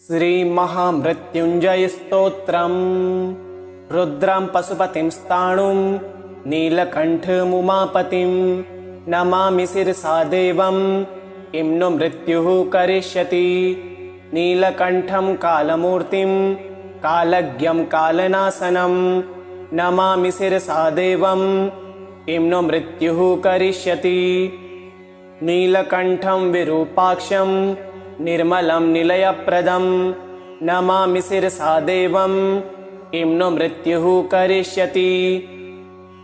श्रीमहामृत्युञ्जय स्तोत्रम्। रुद्रं पशुपतिं स्थाणुं नीलकण्ठमुमापतिं नमामि शिरसा देवं किं नु मृत्युः करिष्यति। नीलकण्ठं कालमूर्तिं कालज्ञं कालनाशनं नमामि शिरसा देवं किं नु मृत्युः करिष्यति। नीलकण्ठं विरूपाक्षं निर्मलं निलयप्रदं नमामि शिरसा देवं किं नु मृत्युः करिष्यति।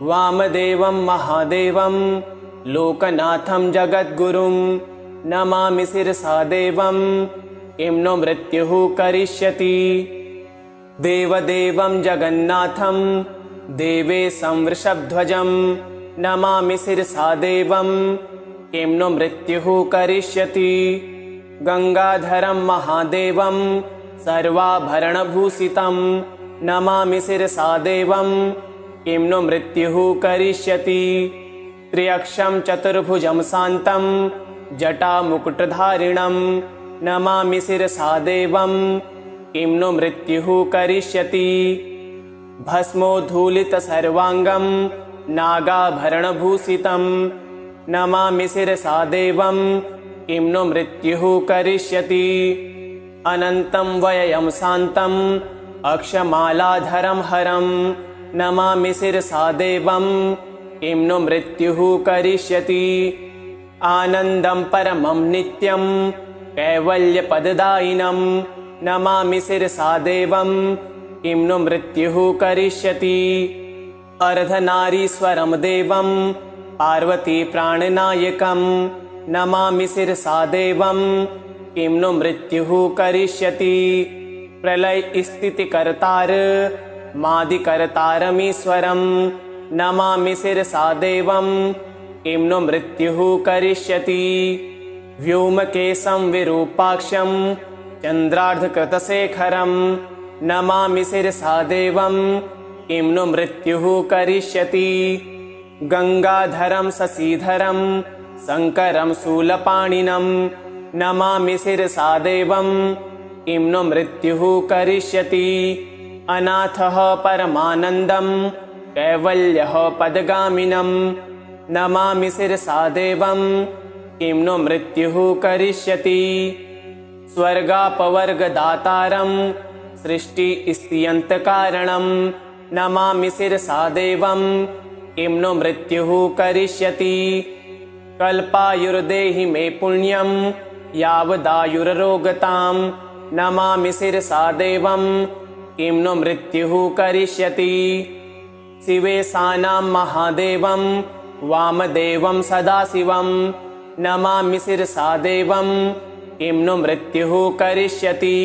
वामदेवं महादेवं लोकनाथं जगद्गुरुं नमामि शिरसा देवं किं नु मृत्युः करिष्यति। देवदेवं जगन्नाथं देवेशं वृषभध्वजं नमामि शिरसा देवं किं नु मृत्युः करिष्यति। गंगाधरं महादेवं सर्वाभरणभूषितं नमामि शिरसा देवं किं नु मृत्युः करिष्यति। त्र्यक्षं चतुर्भुजं शान्तं जटामुकुटधारिणं नमामि शिरसा देवं किं नु मृत्युः करिष्यति। भस्मोद्धूलितसर्वाङ्गं नागाभरणभूषितं नमामि शिरसा देवं किं नु मृत्युः करिष्यति। अनन्तं व्ययं शान्तम् अक्षमालाधरं हरं नमामि शिरसा देवं किं नु मृत्युः करिष्यति। आनन्दं परमं नित्यं कैवल्यपददायिनं नमामि शिरसा देवं किं नु मृत्युः करिष्यति। अर्धनारीश्वरं देवं पार्वती प्राणनायकं नमामि शिरसा देवं किं नु मृत्युः करिष्यति। प्रलयस्थितिकर्तार मादिकर्तारमीश्वरं नमामि शिरसा देवं किं नु मृत्युः करिष्यति। व्योमकेशं विरूपाक्षं चन्द्रार्धकृतशेखरं नमामि शिरसा देवं किं नु मृत्युः करिष्यति। गंगाधरं शशिधरं शङ्करं शूलपाणिनं नमामि शिरसा देवं किं नु मृत्युः करिष्यति। अनाथः परमानन्दं कैवल्यः पदगामिनं नमामि शिरसा देवं किं नु मृत्युः करिष्यति। स्वर्गापवर्गदातारं सृष्टिस्थित्यन्तकारणं नमामि शिरसा देवं किं नु मृत्युः करिष्यति। कल्पायुर्देहि मे पुण्यं यावदायुररोगतां नमामि शिरसा देवं किं नु मृत्युः करिष्यति। शिवेशानां महादेवं वामदेवं सदाशिवं नमामि शिरसा देवं किं नु मृत्युः करिष्यति।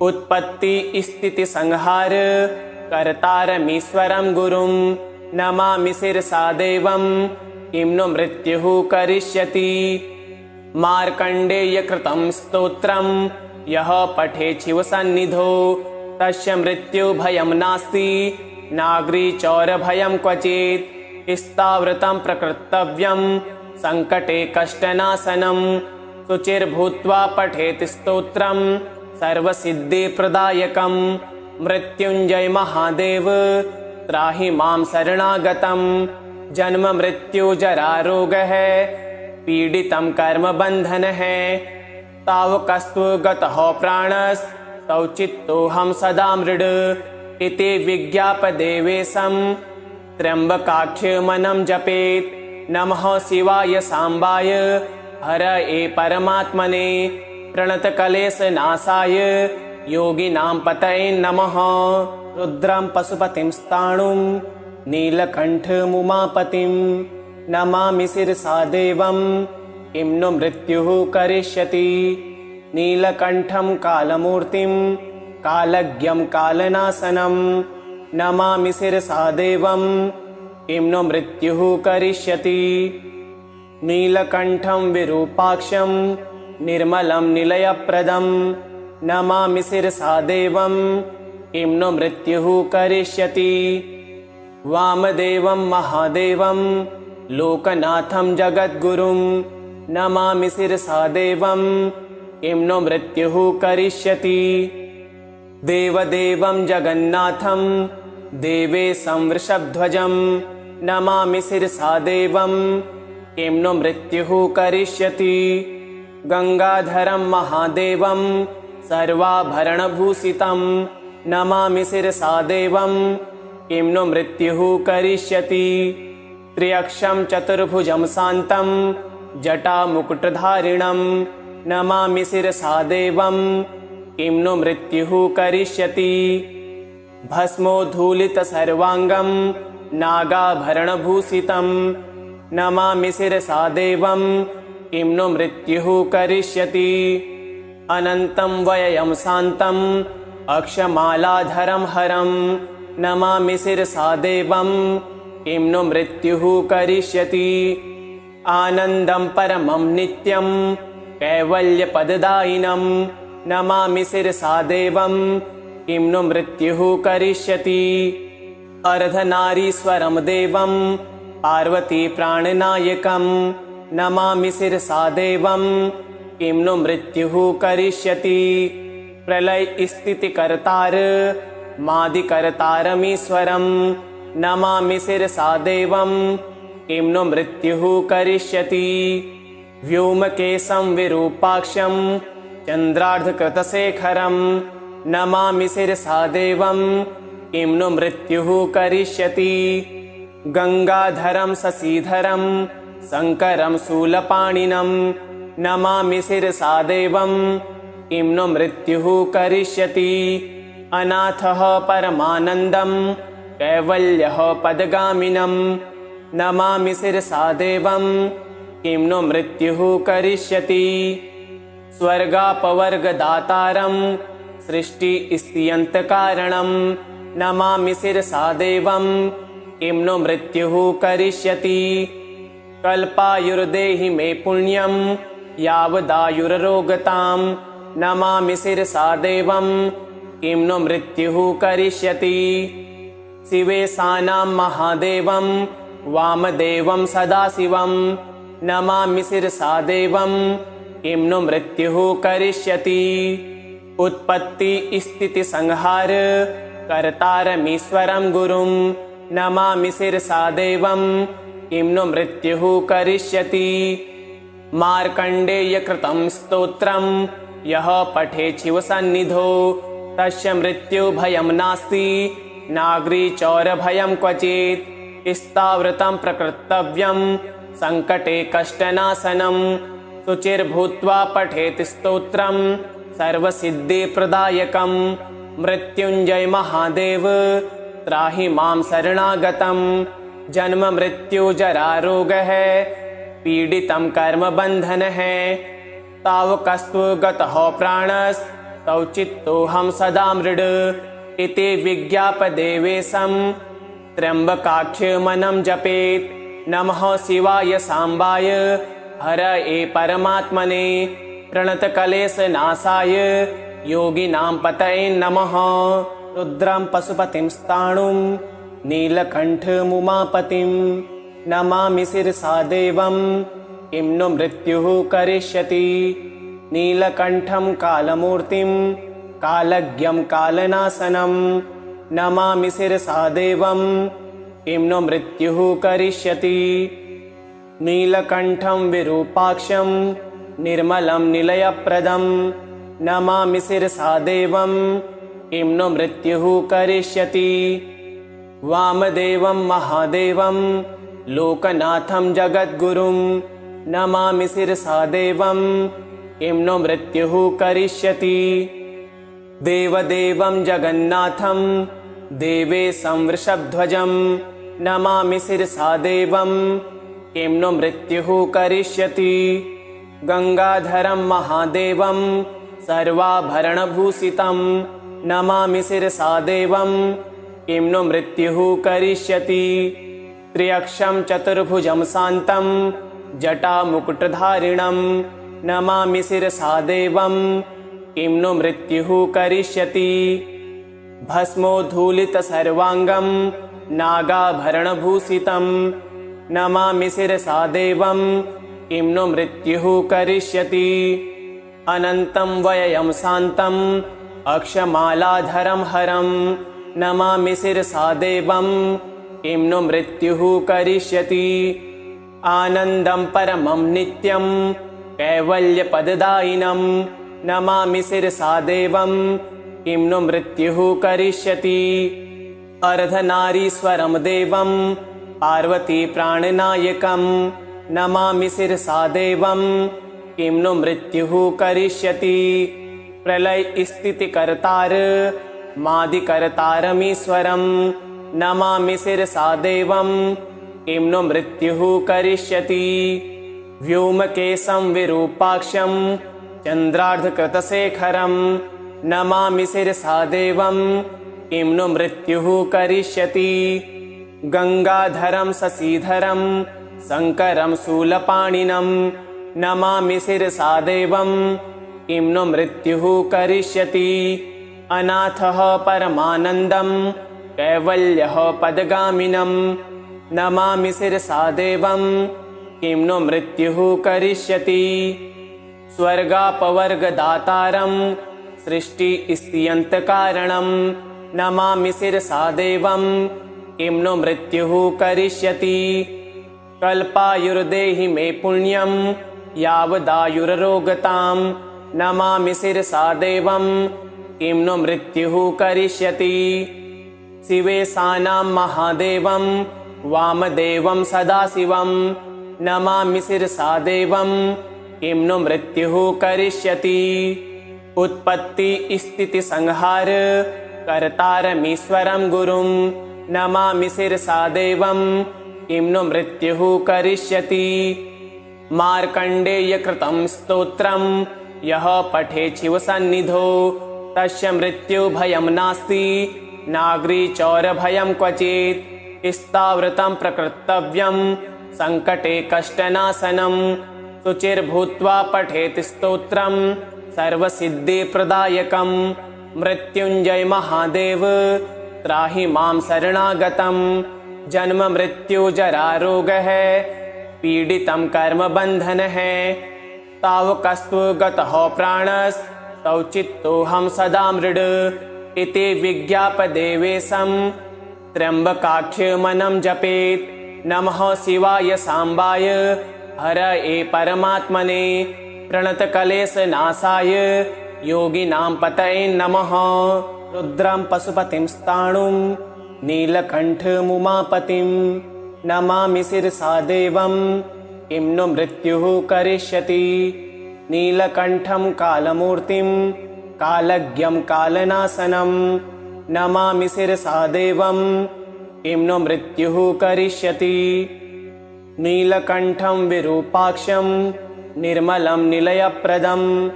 उत्पत्तिस्थितिसंहार कर्तारमीश्वरं गुरुं नमामि शिरसा देवं किं नु मृत्युः करिष्यति। मार्कण्डेयकृतं स्तोत्रं यः पठेत् शिवसन्निधौ तस्य मृत्युभयं नास्ति नाग्रिचौरभयं क्वचित्। स्थावृतं प्रकृतव्यं सङ्कटे कष्टनाशनं शुचिर्भूत्वा पठेत् स्तोत्रं सर्वसिद्धिप्रदायकं। मृत्युञ्जय महादेव त्राहि मां शरणागतं। जन्म मृत्यु जरा रोग है पीडितं कर्म बंधन है। तावकस्तु गतः प्राणस्तौ चित्तोऽहं सदा मृड इति विज्ञापदेवेशं त्र्यम्बकाक्षमनं जपेत्। नमः शिवाय साम्बाय हरये परमात्मने प्रणतकलेशनाशाय योगिनां पतये नमः। रुद्रं पशुपतिं स्थाणुं नीलकण्ठमुमापतिं नमामि शिरसा देवं किं नु मृत्युः करिष्यति। नीलकण्ठं कालमूर्तिं कालज्ञं कालनाशनं नमामि शिरसा देवं किं नु मृत्युः करिष्यति। नीलकण्ठं विरूपाक्षं निर्मलं निलयप्रदं नमामि शिरसा देवं किं नु मृत्युः करिष्यति। वामदेवं महादेवं लोकनाथं जगद्गुरुं नमामि शिरसा देवं किं नो मृत्युः करिष्यति। देवदेवं जगन्नाथं देवेशं वृषभध्वजं नमामि शिरसा देवं किं नो मृत्युः करिष्यति। गंगाधरं महादेवं सर्वाभरणभूषितं नमामि शिरसा देवं किं नो मृत्युः करिष्यति। त्र्यक्षं चतुर्भुजं शान्तं जटामुकुटधारिणं नमामि शिरसा देवं किं नो मृत्युः करिष्यति। भस्मोद्धूलितसर्वाङ्गं नागाभरणभूषितं नमामि शिरसा देवं किं नो मृत्युः करिष्यति। अनन्तं व्ययं शान्तम् अक्षमालाधरं हरं नमामि शिरसा देवं किं नो मृत्युः करिष्यति। आनन्दं परमं नित्यं कैवल्यपददायिनं नमामि शिरसा देवं किं नो मृत्युः करिष्यति। अर्धनारीश्वरं देवं पार्वतीप्राणनायकं नमामि शिरसा देवं किं नो मृत्युः करिष्यति। प्रलयस्थितिकर्तार मादिकर्तारमीश्वरं नमामि शिरसा देवं किं नो मृत्युः करिष्यति। व्योमकेशं विरूपाक्षं चन्द्रार्धकृतशेखरं नमामि शिरसा देवं किं नो मृत्युः करिष्यति। गंगाधरं शशिधरं शङ्करं शूलपाणिनं नमामि शिरसा देवं किं नो मृत्युः करिष्यति। अनाथः परमानन्दं कैवल्यः पदगामिनं नमामि शिरसा देवं किं नो मृत्युः करिष्यति। स्वर्गापवर्गदातारं सृष्टिस्थित्यन्तकारणं नमामि शिरसा देवं किं नो मृत्युः करिष्यति। कल्पायुर्देहि मे पुण्यं यावदायुररोगतां नमामि शिरसा देवं किं नो मृत्युः करिष्यति। शिवेशानां महादेवं वामदेवं सदाशिवं नमामि शिरसा देवं किं नो मृत्युः करिष्यति। उत्पत्तिस्थितिसंहार कर्तारमीश्वरं गुरुं नमामि शिरसा देवं किं नो मृत्युः करिष्यति। मार्कण्डेयकृतं स्तोत्रं यः पठेत् शिवसन्निधौ तस्य मृत्युभयं नास्ति नाग्रिचौरभयं क्वचित्। स्थावृतं प्रकृतव्यं सङ्कटे कष्टनाशनं शुचिर्भूत्वा पठेत् स्तोत्रं सर्वसिद्धिप्रदायकं। मृत्युञ्जय महादेव त्राहि मां शरणागतं। जन्म मृत्यु जरा रोग है पीडितं कर्म बंधन है। तावकस्तु गतः प्राणस्तौ चित्तोऽहं सदा मृड इति विज्ञापदेवेशं त्र्यम्बकाख्यमनं जपेत्। नमः शिवाय सांबाय हरये परमात्मने प्रणतकलेशनाशाय योगिनां पतये नमः। रुद्रं पशुपतिं स्थाणुं नीलकण्ठमुमापतिं नमामि शिरसा देवं किं नो मृत्युः करिष्यति। नीलकण्ठं कालमूर्तिं कालज्ञं कालनाशनं नमामि शिरसा देवं किं नो मृत्युः करिष्यति। नीलकण्ठं विरूपाक्षं निर्मलं निलयप्रदं नमामि शिरसा देवं किं नो मृत्युः करिष्यति। वामदेवं महादेवं लोकनाथं जगद्गुरुं नमामि शिरसा देवं किं नो मृत्युः करिष्यति। देवदेवं जगन्नाथं देवेशं वृषभध्वजं नमामि शिरसा देवं किं नो मृत्युः करिष्यति। गंगाधरं महादेवं सर्वाभरणभूषितं नमामि शिरसा देवं किं नो मृत्युः करिष्यति। त्र्यक्षं चतुर्भुजं शान्तं जटामुकुटधारिणं नमामि शिरसा देवं किं नो मृत्युः करिष्यति। भस्मोद्धूलितसर्वाङ्गं नागाभरणभूषितं नमामि शिरसा देवं किं नो मृत्युः करिष्यति। अनन्तं व्ययं शान्तम् अक्षमालाधरं हरं नमामि शिरसा देवं किं नु मृत्युः करिष्यति। आनन्दं परमं नित्यं कैवल्यपददायिनं नमामि शिरसा देवं किं नु मृत्युः करिष्यति। अर्धनारीश्वरं देवं पार्वती प्राणनायकं नमामि शिरसा देवं किं नु मृत्युः करिष्यति। प्रलयस्थितिकर्तार मादिकर्तारमीश्वरं नमामि शिरसा देवं किं नु मृत्युः करिष्यति। व्योमकेशं विरूपाक्षं चन्द्रार्धकृतशेखरं नमामि शिरसा देवं किं नु मृत्युः करिष्यति। गंगाधरं शशिधरं शङ्करं शूलपाणिनं नमामि शिरसा देवं किं नु मृत्युः करिष्यति। अनाथः परमानन्दं कैवल्यः पदगामिनं नमामि शिरसा देवं किं नु मृत्युः करिष्यति। स्वर्गापवर्गदातारं सृष्टिस्थित्यन्तकारणं नमामि शिरसा देवं किं नु मृत्युः करिष्यति। कल्पायुर्देहि मे पुण्यं यावदायुररोगतां नमामि शिरसा देवं किं नु मृत्युः करिष्यति। शिवेशानां महादेवं वामदेवं सदाशिवं नमामि शिरसा देवं किं नु मृत्युः करिष्यति। उत्पत्तिस्थितिसंहार कर्तारमीश्वरं गुरुं नमामि शिरसा देवं किं नु मृत्युः करिष्यति। मार्कण्डेयकृतं स्तोत्रं यः पठेत् शिवसन्निधौ तस्य मृत्युभयं नास्ति नाग्रिचौरभयं क्वचित्। स्थावृतं प्रकृतव्यं सङ्कटे कष्टनाशनं शुचिर्भूत्वा पठेत् स्तोत्रं सर्वसिद्धिप्रदायकं। मृत्युञ्जय महादेव त्राहि मां शरणागतं। जन्म मृत्यु जरा रोगः पीडितं कर्मबन्धनः तावकस्तु गतः प्राणस्तौ चित्तोऽहं सदा मृड इति विज्ञापदेवेशं त्र्यम्बकाख्यमनं जपेत्। नमः शिवाय साम्बाय हरये परमात्मने प्रणतकलेशनाशाय योगिनां पतये नमः। रुद्रं पशुपतिं स्थाणुं नीलकण्ठमुमापतिं नमामि शिरसा देवं किं नु मृत्युः करिष्यति। नीलकण्ठं कालमूर्तिं कालज्ञं कालनाशनं नमामि शिरसा देवं किं नु मृत्युः करिष्यति। नीलकण्ठं विरूपाक्षं निर्मलं निलयप्रदं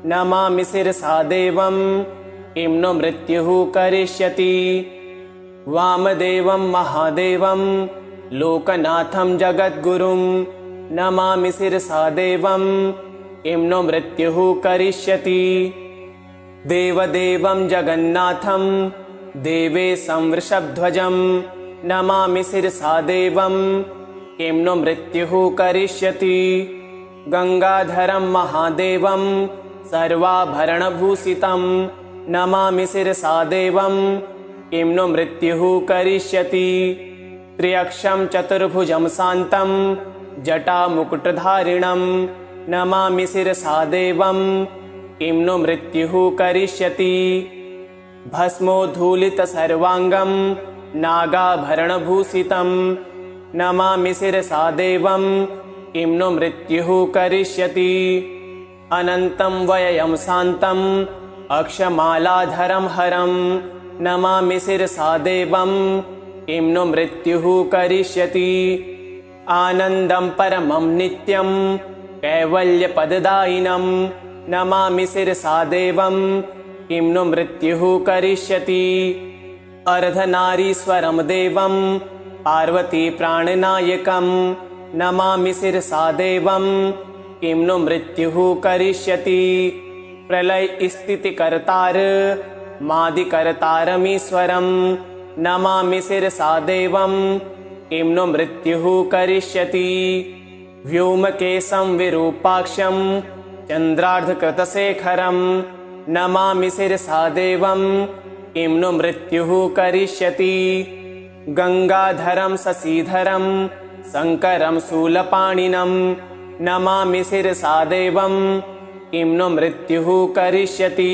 नमामि शिरसा देवं किं नु मृत्युः करिष्यति। वामदेवं महादेवं लोकनाथं जगद्गुरुं नमामि शिरसा देवं किं नु मृत्युः करिष्यति। देवदेवं जगन्नाथं देवेशं वृषभध्वजं नमामि शिरसा देवं किं नु मृत्युः करिष्यति। गंगाधरं महादेवं सर्वाभरणभूषितं नमामि शिरसा देवं किं नु मृत्युः करिष्यति। त्र्यक्षं चतुर्भुजं शान्तं जटामुकुटधारिणं नमामि शिरसा देवं किं नु मृत्युः करिष्यति। भस्मोद्धूलितसर्वाङ्गं नागाभरणभूषितं नमामि शिरसा देवं किं नु मृत्युः करिष्यति। अनन्तं व्ययं शान्तम् अक्षमालाधरं हरं नमामि शिरसा देवं किं नु मृत्युः करिष्यति। आनन्दं परमं नित्यं कैवल्यपददायिनं नमामि शिरसा देवं किं नु मृत्युः करिष्यति। अर्धनारीश्वरं देवं पार्वती प्राणनायकं नमामि शिरसा देवं किं नु मृत्युः करिष्यति। प्रलयस्थितिकर्तार मादिकर्तारमीश्वरं नमामि शिरसा देवं किं नु मृत्युः करिष्यति। व्योमकेशं विरूपाक्षं चन्द्रार्धकृतशेखरं नमामि शिरसा देवं किं नु मृत्युः करिष्यति। गङ्गाधरं शशिधरं शङ्करं शूलपाणिनं नमामि शिरसा देवं किं नु मृत्युः करिष्यति।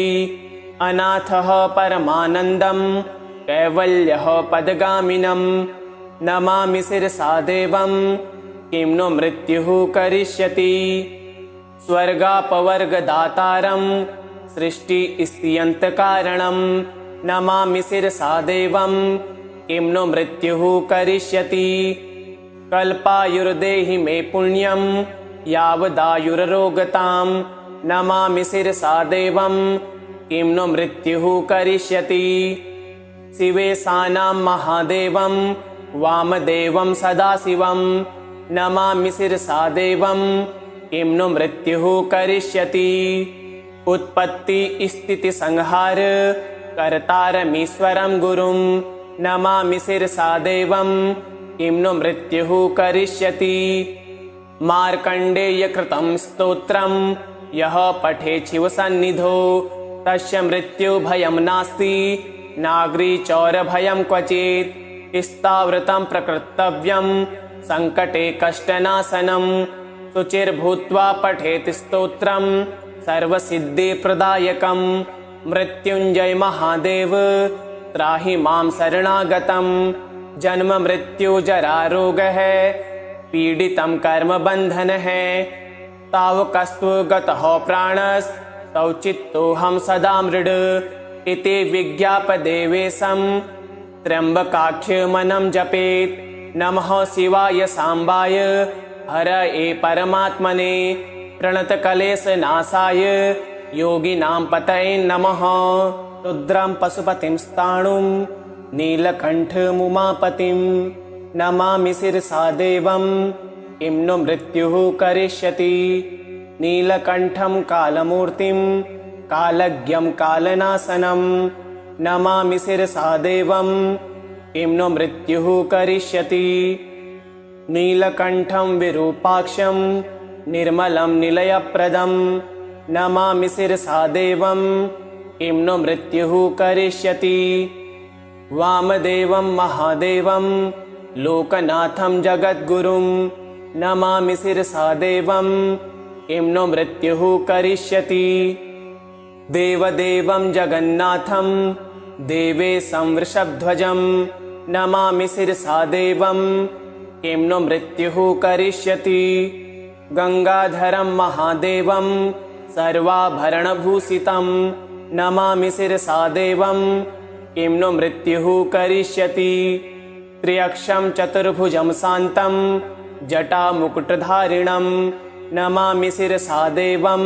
अनाथः परमानन्दं कैवल्यः पदगामिनं नमामि शिरसा देवं किं नु मृत्युः करिष्यति। स्वर्गापवर्गदातारं सृष्टिस्थित्यन्तकारणं नमामि शिरसा देवं किं नु मृत्युः करिष्यति। कल्पायुर्देहि मे पुण्यं यावदायुररोगतां नमामि शिरसा देवं किं नु मृत्युः करिष्यति। शिवेशानां महादेवं वामदेवं सदाशिवं नमामि शिरसा देवं किं नु मृत्युः करिष्यति। उत्पत्तिस्थितिसंहार कर्तारमीश्वरं गुरुं नमामि शिरसा देवं किं नु मृत्युः करिष्यति। मार्कण्डेयकृतं स्तोत्रं यः पठेत् शिवसन्निधौ तस्य मृत्युभयं नास्ति नाग्रिचौरभयं क्वचित्। स्थावृतं प्रकृतव्यं सङ्कटे कष्टनाशनं शुचिर्भूत्वा पठेत् स्तोत्रं सर्वसिद्धिप्रदायकं। मृत्युञ्जय महादेव त्राहि मां शरणागतं। जन्म मृत्यु जरा रोगः पीडितं कर्मबन्धनः तावकस्तु गतः प्राणस्तौ चित्तोऽहं सदा मृड इति विज्ञापदेवेशं त्र्यम्बकाख्यमनं जपेत्। नमः शिवाय साम्बाय हरये परमात्मने प्रणतकलेशनाशाय योगिनां पतये नमः। रुद्रं पशुपतिं स्थाणुं नीलकण्ठमुमापतिं नमामि शिरसा देवं किं नु मृत्युः करिष्यति। नीलकण्ठं कालमूर्तिं कालज्ञं कालनाशनं नमामि शिरसा देवं किं नु मृत्युः करिष्यति। नीलकण्ठं विरूपाक्षं निर्मलं निलयप्रदं नमामि शिरसा देवं किं नु मृत्युः करिष्यति। वामदेवं महादेवं लोकनाथं जगद्गुरुं नमामि शिरसा देवं किं नु मृत्युः करिष्यति। देवदेवं जगन्नाथं देवेशं वृषभध्वजं नमामि शिरसा देवं किं नु मृत्युः करिष्यति। गङ्गाधरं महादेवं सर्वाभरणभूषितं नमामि शिरसा देवं किं नु मृत्युः करिष्यति। त्र्यक्षं चतुर्भुजं शान्तं जटामुकुटधारिणं नमामि शिरसा देवं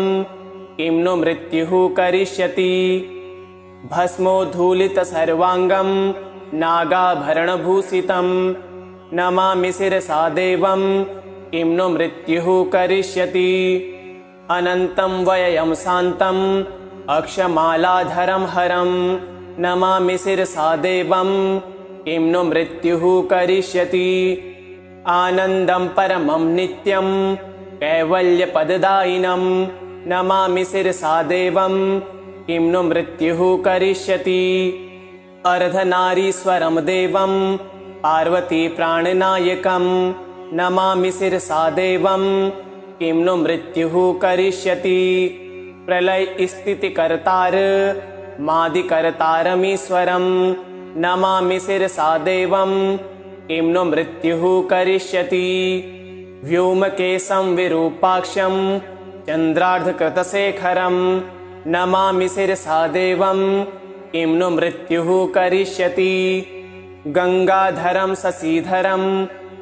किं नु मृत्युः करिष्यति। भस्मोद्धूलितसर्वाङ्गं नागाभरणभूषितं नमामि शिरसा देवं किं नु मृत्युः करिष्यति। अनन्तं व्ययं शान्तम् अक्षमालाधरं हरं नमामि शिरसा देवं किं नु मृत्युः करिष्यति। आनन्दं परमं नित्यं कैवल्यपददायिनं नमामि शिरसा देवं किं नु मृत्युः करिष्यति। अर्धनारीश्वरं देवं पार्वतीप्राणनायकं नमामि शिरसा देवं किं नु मृत्युः करिष्यति। प्रलयस्थितिकर्तार मादिकर्तारमीश्वरं नमामि शिरसा देवं किं नु मृत्युः करिष्यति। व्योमकेशं विरूपाक्षं चन्द्रार्धकृतशेखरं नमामि शिरसा देवं किं नु मृत्युः करिष्यति। गङ्गाधरं शशिधरं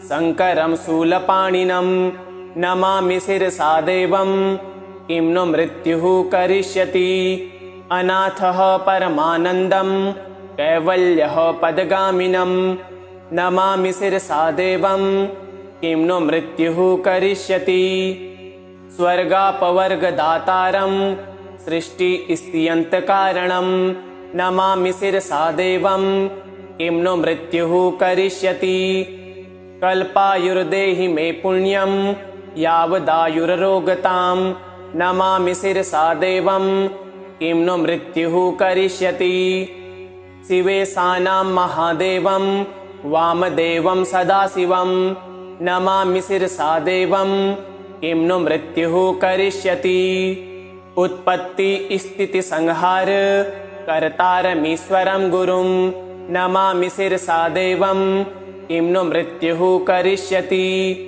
शङ्करं शूलपाणिनं नमामि शिरसा देवं किं नु मृत्युः करिष्यति। अनाथः परमानन्दं कैवल्यः पदगामिनं नमामि शिरसा देवं किं नु मृत्युः करिष्यति। स्वर्गापवर्गदातारं सृष्टिस्थित्यन्तकारणं नमामि शिरसा देवं किं नु मृत्युः करिष्यति। कल्पायुर्देहि मे पुण्यं यावदायुररोगतां नमामि शिरसा देवं किं नु मृत्युः करिष्यति। शिवेशानां महादेवं वामदेवं सदाशिवं नमामि शिरसा देवं किं नु मृत्युः करिष्यति। उत्पत्ति स्थिति संहार कर्तारमीश्वरं गुरुं नमामि शिरसा देवं किं नु मृत्युः करिष्यति।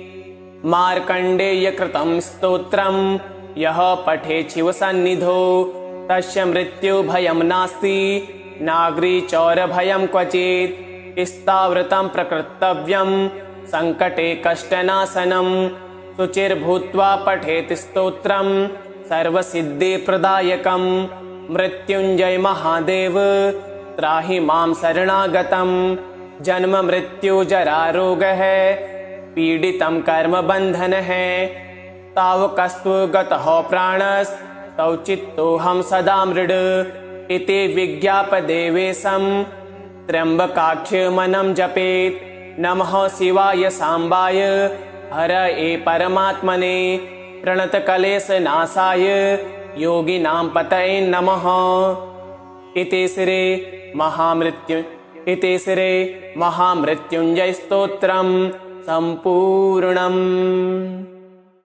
मार्कण्डेय कृतं स्तोत्रं यः पठेत् शिवसन्निधौ तस्य मृत्युभयं नास्ति नाग्री चौरभयं क्वचित्। स्थावृतं प्रकृतव्यं सङ्कटे कष्टनाशनं शुचिर्भूत्वा पठेत् स्तोत्रं सर्वसिद्धिप्रदायकं। मृत्युञ्जय महादेव त्राहि मां शरणागतं। जन्म मृत्यु जरा रोगः पीडितं कर्मबन्धनः तावकस्तु गतः प्राणस्तौ चित्तोऽहं सदा मृड इति विज्ञापदेवेशं त्र्यम्बकाख्यमनं जपेत्। नमः शिवाय साम्बाय हरये परमात्मने प्रणतकलेशनाशाय योगिनां पतये नमः। इति श्री महामृत्युञ्जय स्तोत्रं सम्पूर्णम्।